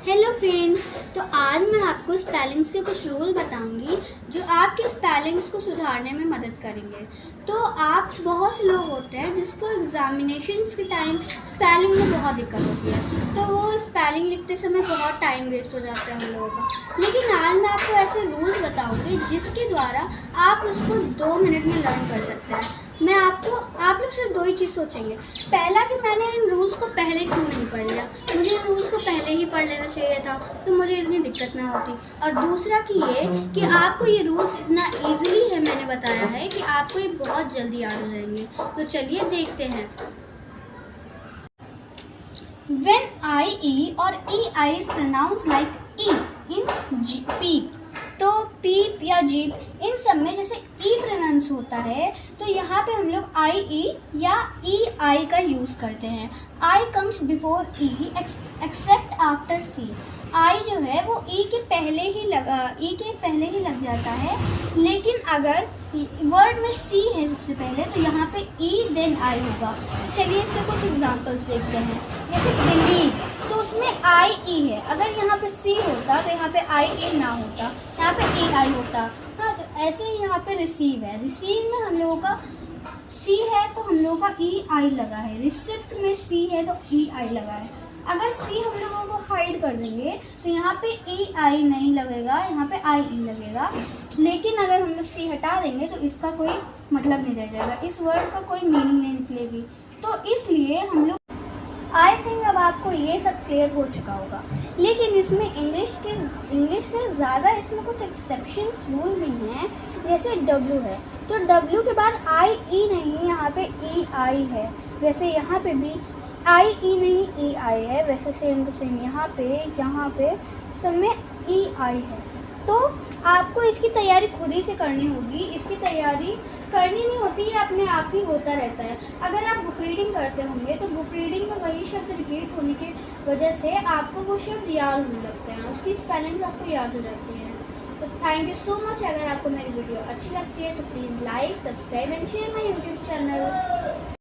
Hello friends. तो आज मैं आपको स्पेलिंग्स के कुछ रूल बताऊंगी जो आपके स्पेलिंग्स को सुधारने में मदद करेंगे। तो आप बहुत से लोग होते हैं जिसको एग्जामिनेशंस के टाइम स्पेलिंग में बहुत दिक्कत होती है, तो वो स्पेलिंग लिखते समय बहुत टाइम वेस्ट हो जाता है हम लोगों का। लेकिन आज मैं आपको ऐसे रूल्स बताऊंगी जिसके द्वारा आप उसको 2 मिनट में लर्न कर सकते हैं। आप लोग सिर्फ 2 ही चीज़ सोचेंगे। पहला कि मैंने इन रूल्स को पहले क्यों नहीं पढ़ लिया, मुझे इन रूल्स को पहले ही पढ़ लेना चाहिए था तो मुझे इतनी दिक्कत ना होती। और दूसरा कि ये कि आपको ये रूल्स इतना इजीली है मैंने बताया है कि आपको ये बहुत जल्दी याद हो जाएंगे। तो चलिए देखते हैं। When IE और EI is pronounced like E in peep, तो पीप या जीप इन सब में जैसे ई प्रोनाउंस होता है तो यहाँ पे हम लोग आई ई या ई आई का यूज़ करते हैं। आई कम्स बिफोर ई एक्सेप्ट आफ्टर सी। आई जो है वो ई के पहले ही लग जाता है, लेकिन अगर वर्ड में सी है सबसे पहले तो यहाँ पे ई देन आई होगा। चलिए इसके कुछ एग्जांपल्स देखते हैं। जैसे बिलीव, तो उसमें आई ई है, अगर यहाँ पे सी होता तो यहाँ पे आई ई ना होता, यहाँ पे ई आई होता। हाँ, तो ऐसे ही यहाँ पे रिसीव है, रिसीव में हम लोगों का सी है तो हम लोगों का ई आई लगा है, रिसिप्ट में सी है तो ई आई लगा है। अगर सी हम लोगों को हाइड कर देंगे तो यहाँ पे ई आई नहीं लगेगा, यहाँ पे आई ई लगेगा। लेकिन अगर हम लोग सी हटा देंगे तो इसका कोई मतलब नहीं रह जाएगा, इस वर्ड का कोई मीनिंग नहीं निकलेगी। तो इसलिए हम लोग आई थिंक अब आपको ये सब क्लियर हो चुका होगा। लेकिन इसमें इंग्लिश से ज़्यादा इसमें कुछ एक्सेप्शंस रूल भी हैं। जैसे डब्ल्यू है तो डब्ल्यू के बाद आई ई नहीं, यहाँ पे ई आई है। वैसे यहाँ पे भी आई ई नहीं ई आई है, वैसे सेम टू सेम यहाँ पे सब में ई आई है। तो आपको इसकी तैयारी खुद ही से करनी होगी। इसकी तैयारी करनी नहीं होती, ये अपने आप ही होता रहता है। अगर आप बुक रीडिंग करते होंगे तो बुक रीडिंग में वही शब्द रिपीट होने की वजह से आपको वो शब्द याद होने लगते हैं, उसकी स्पेलिंग आपको याद हो जाती है। तो थैंक यू सो मच। अगर आपको मेरी वीडियो अच्छी लगती है तो please like, subscribe and share my YouTube channel.